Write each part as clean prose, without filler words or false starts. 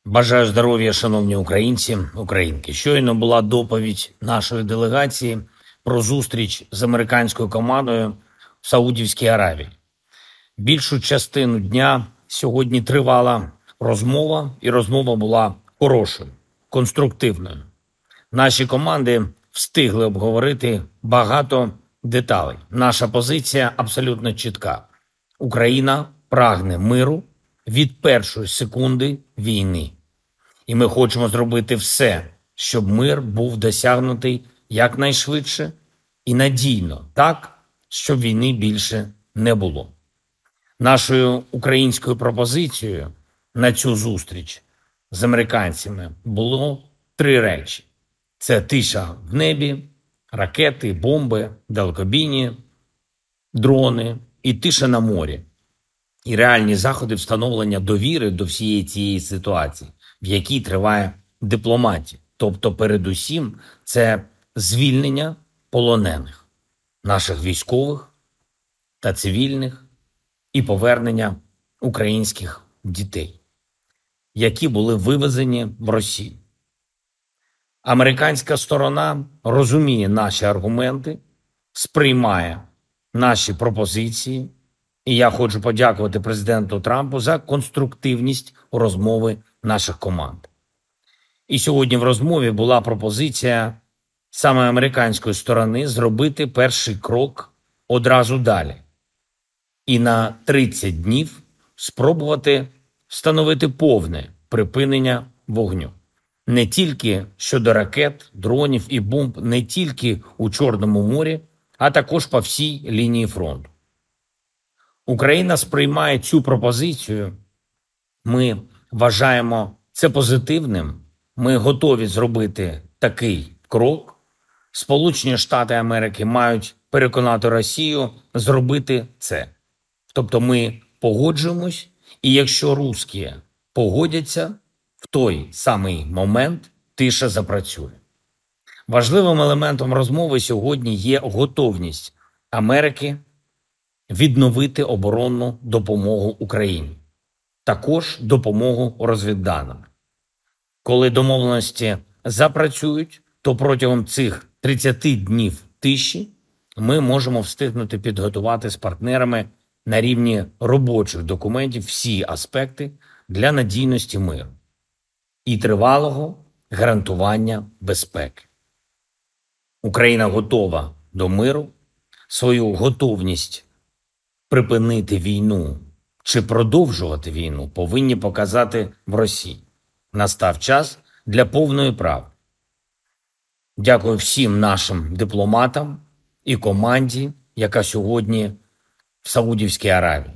Бажаю здоров'я, шановні українці, українки. Щойно була доповідь нашої делегації про зустріч з американською командою в Саудівській Аравії. Більшу частину дня сьогодні тривала розмова, і розмова була хорошою, конструктивною. Наші команди встигли обговорити багато деталей. Наша позиція абсолютно чітка. Україна прагне миру від першої секунди війни. І ми хочемо зробити все, щоб мир був досягнутий якнайшвидше і надійно, так, щоб війни більше не було. Нашою українською пропозицією на цю зустріч з американцями було 3 речі. Це тиша в небі, ракети, бомби, далекобійні, дрони і тиша на морі. І реальні заходи встановлення довіри до всієї цієї ситуації, в якій триває дипломатія. Тобто, передусім, це звільнення полонених, наших військових та цивільних, і повернення українських дітей, які були вивезені в Росію. Американська сторона розуміє наші аргументи, сприймає наші пропозиції, і я хочу подякувати президенту Трампу за конструктивність розмови наших команд. І сьогодні в розмові була пропозиція саме американської сторони зробити перший крок одразу далі. І на 30 днів спробувати встановити повне припинення вогню. Не тільки щодо ракет, дронів і бомб, не тільки у Чорному морі, а також по всій лінії фронту. Україна сприймає цю пропозицію. Ми вважаємо це позитивним. Ми готові зробити такий крок. Сполучені Штати Америки мають переконати Росію зробити це. Тобто ми погоджуємось, і якщо русські погодяться, в той самий момент тиша запрацює. Важливим елементом розмови сьогодні є готовність Америки відновити оборонну допомогу Україні. Також допомогу розвідданими. Коли домовленості запрацюють, то протягом цих 30 днів тиші ми можемо встигнути підготувати з партнерами на рівні робочих документів всі аспекти для надійності миру і тривалого гарантування безпеки. Україна готова до миру, свою готовність припинити війну чи продовжувати війну повинні показати в Росії. Настав час для повної правди. Дякую всім нашим дипломатам і команді, яка сьогодні в Саудівській Аравії.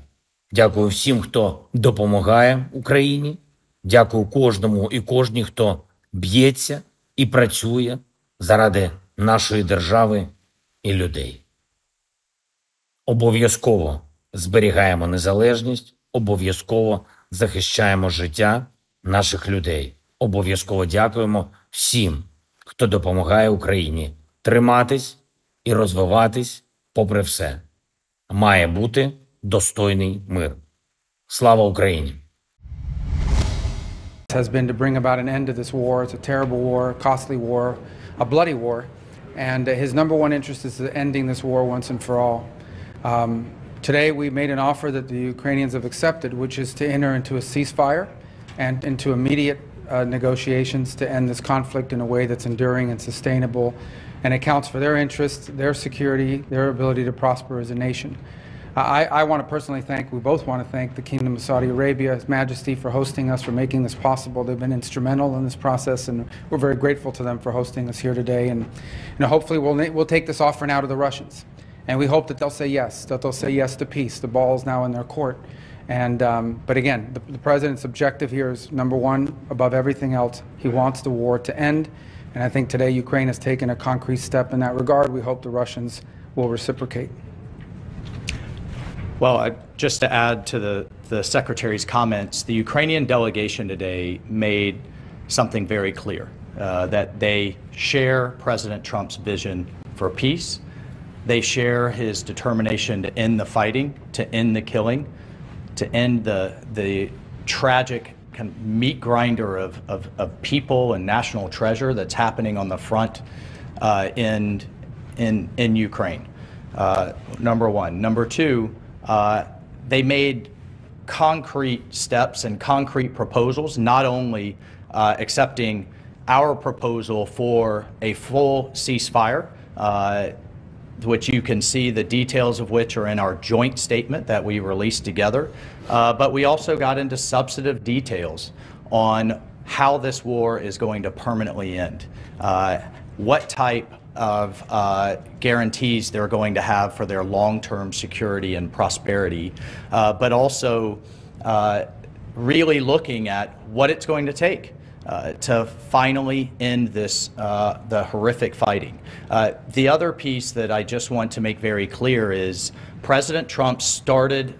Дякую всім, хто допомагає Україні. Дякую кожному і кожній, хто б'ється і працює заради нашої держави і людей. Обов'язково зберігаємо незалежність, обов'язково захищаємо життя наших людей. Обов'язково дякуємо всім, хто допомагає Україні триматись і розвиватись попри все. Має бути достойний мир. Слава Україні! Has been to bring about an end to this war. It's a terrible war, a costly war, a bloody war, and his number one interest is ending this war once and for all. Today we made an offer that the Ukrainians have accepted, which is to enter into a ceasefire and into immediate negotiations to end this conflict in a way that's enduring and sustainable and accounts for their interests, their security, their ability to prosper as a nation. I want to personally thank, we both want to thank the Kingdom of Saudi Arabia, His Majesty, for hosting us, for making this possible. They've been instrumental in this process, and we're very grateful to them for hosting us here today. And hopefully we'll take this offer now to the Russians. And we hope that they'll say yes, to peace. The ball is now in their court. And, but again, the President's objective here is, number one, above everything else, he wants the war to end. And I think today Ukraine has taken a concrete step in that regard. We hope the Russians will reciprocate. Well, just to add to the Secretary's comments, the Ukrainian delegation today made something very clear, that they share President Trump's vision for peace. They share his determination to end the fighting, to end the killing, to end the tragic kind of meat grinder of people and national treasure that's happening on the front in Ukraine. Number one. Number two, they made concrete steps and concrete proposals, not only accepting our proposal for a full ceasefire, which you can see the details of which are in our joint statement that we released together, but we also got into substantive details on how this war is going to permanently end, what type of guarantees they're going to have for their long-term security and prosperity, but also really looking at what it's going to take to finally end this, the horrific fighting. The other piece that I just want to make very clear is President Trump started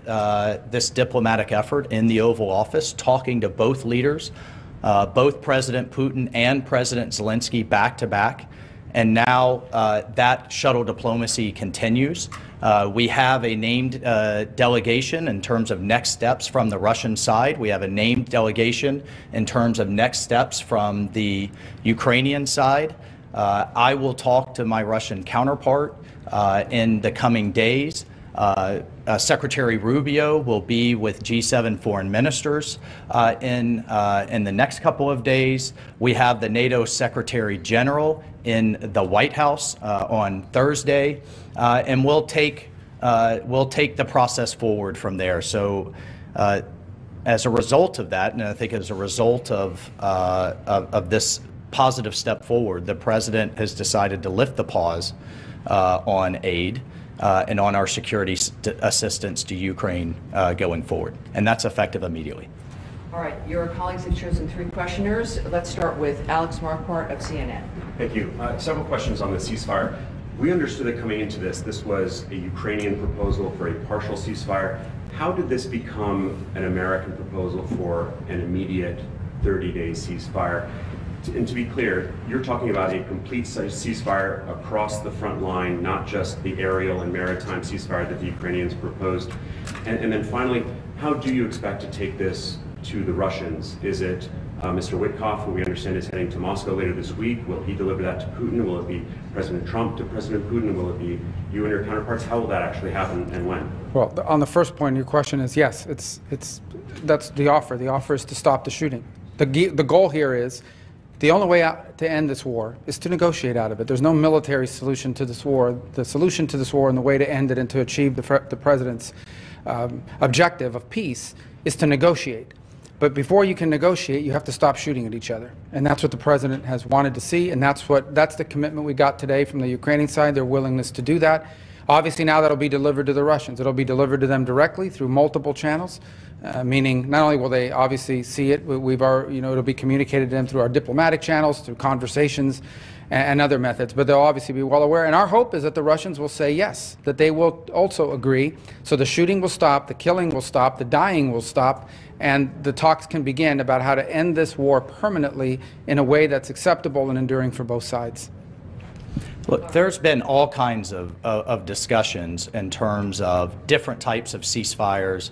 this diplomatic effort in the Oval Office, talking to both leaders, both President Putin and President Zelensky back to back. And now that shuttle diplomacy continues. We have a named delegation in terms of next steps from the Russian side. We have a named delegation in terms of next steps from the Ukrainian side. I will talk to my Russian counterpart in the coming days. Secretary Rubio will be with G7 foreign ministers in the next couple of days. We have the NATO Secretary General in the White House on Thursday, and we'll take the process forward from there. So, as a result of that, and I think as a result of this positive step forward, the president has decided to lift the pause on aid and on our security assistance to Ukraine going forward, and that's effective immediately. All right, your colleagues have chosen 3 questioners. Let's start with Alex Marquardt of CNN. Thank you. Several questions on the ceasefire. We understood that coming into this was a Ukrainian proposal for a partial ceasefire. How did this become an American proposal for an immediate 30-day ceasefire? And to be clear, you're talking about a complete ceasefire across the front line, not just the aerial and maritime ceasefire that the Ukrainians proposed. And then finally, how do you expect to take this to the Russians? Is it Mr. Witkoff, who we understand is heading to Moscow later this week? Will he deliver that to Putin? Will it be President Trump to President Putin? Will it be you and your counterparts? How will that actually happen and when? Well, on the first point, your question is yes. That's the offer. The offer is to stop the shooting. The goal here is the only way out to end this war is to negotiate out of it. There's no military solution to this war. The solution to this war and the way to end it and to achieve the president's objective of peace is to negotiate. But before you can negotiate, you have to stop shooting at each other. And that's what the president has wanted to see, and that's the commitment we got today from the Ukrainian side, their willingness to do that. Obviously now that'll be delivered to the Russians. It'll be delivered to them directly through multiple channels, meaning not only will they obviously see it, it'll be communicated to them through our diplomatic channels, through conversations and other methods, but they'll obviously be well aware. And our hope is that the Russians will say yes, that they will also agree. So the shooting will stop, the killing will stop, the dying will stop, and the talks can begin about how to end this war permanently in a way that's acceptable and enduring for both sides. Look, there's been all kinds of discussions in terms of different types of ceasefires.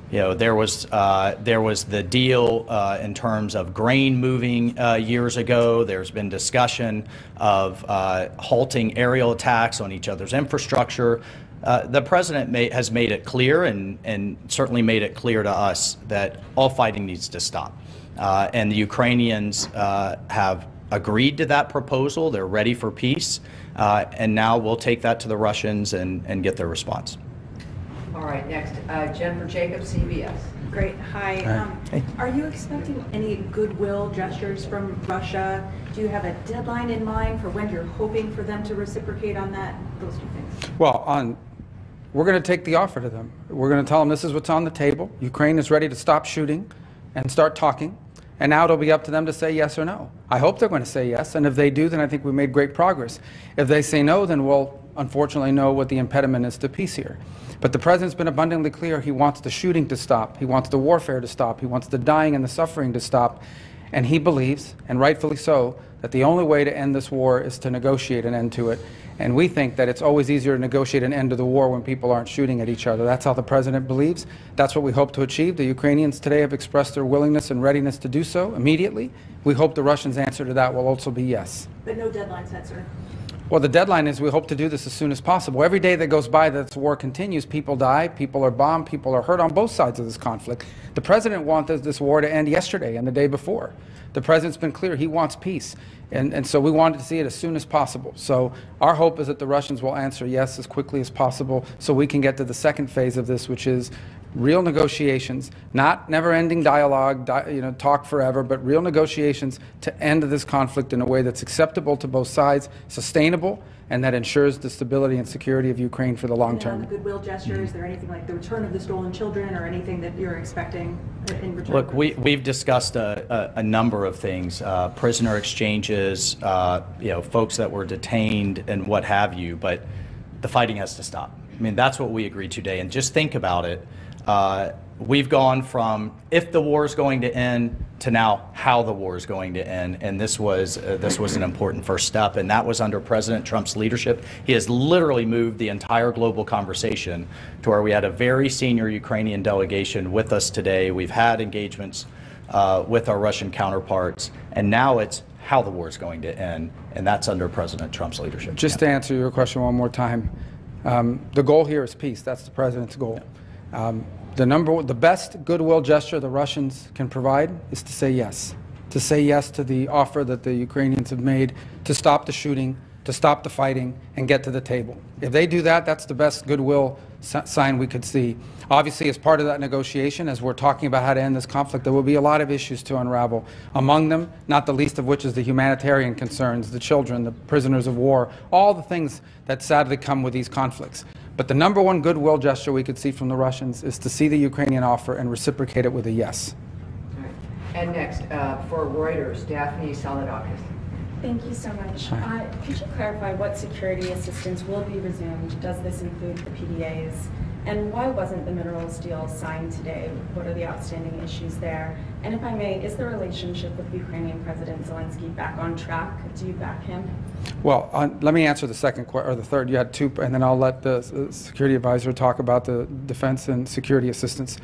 You know, there was the deal in terms of grain moving years ago. There's been discussion of halting aerial attacks on each other's infrastructure. The president has made it clear, and certainly made it clear to us, that all fighting needs to stop. And the Ukrainians have agreed to that proposal. They're ready for peace. And now we'll take that to the Russians and get their response. All right, next, Jennifer Jacobs, CBS. Great. Hi. Hey. Are you expecting any goodwill gestures from Russia? Do you have a deadline in mind for when you're hoping for them to reciprocate on that? Those 2 things. Well, we're going to take the offer to them. We're going to tell them this is what's on the table. Ukraine is ready to stop shooting and start talking. And now it'll be up to them to say yes or no. I hope they're going to say yes, and if they do, then I think we made great progress. If they say no, then we'll unfortunately know what the impediment is to peace here. But the president's been abundantly clear. He wants the shooting to stop. He wants the warfare to stop. He wants the dying and the suffering to stop. And he believes, and rightfully so, that the only way to end this war is to negotiate an end to it. And we think that it's always easier to negotiate an end to the war when people aren't shooting at each other. That's how the president believes. That's what we hope to achieve. The Ukrainians today have expressed their willingness and readiness to do so immediately. We hope the Russians' answer to that will also be yes. But no deadline set, sir. Well, the deadline is we hope to do this as soon as possible. Every day that goes by that this war continues, people die, people are bombed, people are hurt on both sides of this conflict. The president wanted this war to end yesterday and the day before. The president's been clear, he wants peace. And so we wanted to see it as soon as possible. So our hope is that the Russians will answer yes as quickly as possible so we can get to the second phase of this, which is real negotiations, not never-ending dialogue, talk forever, but real negotiations to end this conflict in a way that's acceptable to both sides, sustainable, and that ensures the stability and security of Ukraine for the long term. And on the goodwill gesture, is there anything like the return of the stolen children or anything that you're expecting in return? Look, we've discussed a number of things, prisoner exchanges, folks that were detained and what have you, but the fighting has to stop. I mean, that's what we agreed today. And just think about it. We've gone from if the war is going to end to now how the war is going to end, and this was an important first step, and that was under President Trump's leadership. He has literally moved the entire global conversation to where we had a very senior Ukrainian delegation with us today. We've had engagements with our Russian counterparts, and now it's how the war is going to end, and that's under President Trump's leadership. Just to answer your question one more time, the goal here is peace. That's the president's goal. The best goodwill gesture the Russians can provide is to say yes to the offer that the Ukrainians have made to stop the shooting, to stop the fighting, and get to the table. If they do that, that's the best goodwill sign we could see. Obviously, as part of that negotiation, as we're talking about how to end this conflict, there will be a lot of issues to unravel. Among them, not the least of which is the humanitarian concerns, the children, the prisoners of war, all the things that sadly come with these conflicts. But the number one goodwill gesture we could see from the Russians is to see the Ukrainian offer and reciprocate it with a yes. All right. And next, for Reuters, Daphne Saladakis. Thank you so much. Could you clarify what security assistance will be resumed? Does this include the PDAs? And why wasn't the minerals deal signed today? What are the outstanding issues there? And if I may, is the relationship with Ukrainian President Zelensky back on track? Do you back him? Well, let me answer the second or the third. You had two, and then I'll let the security advisor talk about the defense and security assistance.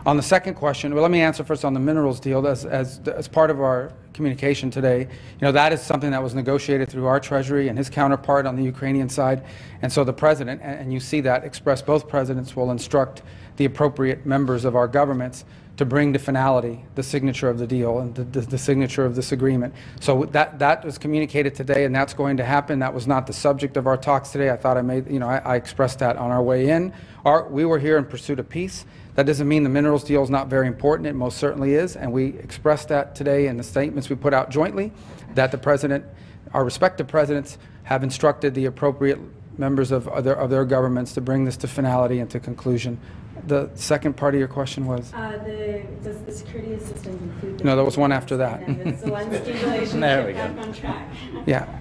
On the second question, well, let me answer first on the minerals deal. As part of our communication today, that is something that was negotiated through our Treasury and his counterpart on the Ukrainian side. And so the president, and you see that expressed, both presidents will instruct the appropriate members of our governments to bring to finality the signature of the deal and the signature of this agreement. So that was communicated today, and that's going to happen. That was not the subject of our talks today. I thought I expressed that on our way in. We were here in pursuit of peace. That doesn't mean the minerals deal is not very important. It most certainly is, and we expressed that today in the statements we put out jointly, that the president, our respective presidents, have instructed the appropriate members of their governments to bring this to finality and to conclusion. The second part of your question was? Does the security assistance include? No, there was one after that. And the Zelensky relationship back on track? Yeah.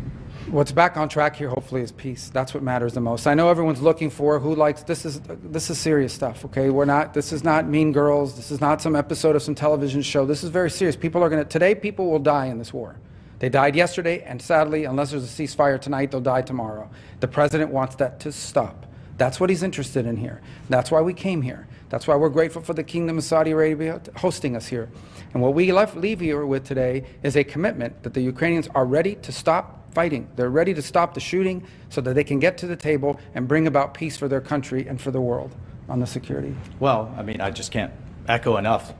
What's back on track here, hopefully, is peace. That's what matters the most. I know everyone's looking for who likes this is serious stuff. Okay, this is not Mean Girls. This is not some episode of some television show. This is very serious. Today people will die in this war. They died yesterday, and sadly, unless there's a ceasefire tonight, they'll die tomorrow. The president wants that to stop. That's what he's interested in here. That's why we came here. That's why we're grateful for the Kingdom of Saudi Arabia hosting us here. And what we leave here with today is a commitment that the Ukrainians are ready to stop fighting. They're ready to stop the shooting so that they can get to the table and bring about peace for their country and for the world on the security. Well, I mean, I just can't echo enough.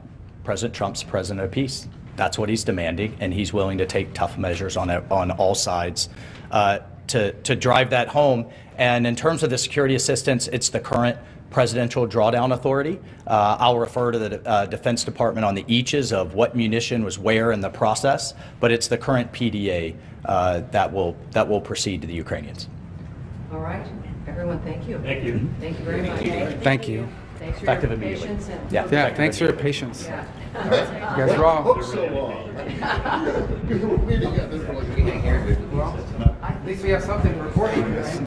President Trump's president of peace. That's what he's demanding, and he's willing to take tough measures on all sides to drive that home. And in terms of the security assistance, it's the current presidential drawdown authority. I'll refer to the Defense Department on the eaches of what munition was where in the process, but it's the current PDA that will proceed to the Ukrainians. All right, everyone, thank you. Thank you. Thank you very much. Thank you. Thanks for Effective your immediately. patience. And Yeah, thanks for your patience. Yeah. You guys are all. Took so long. We didn't get this for like At least we have something recording.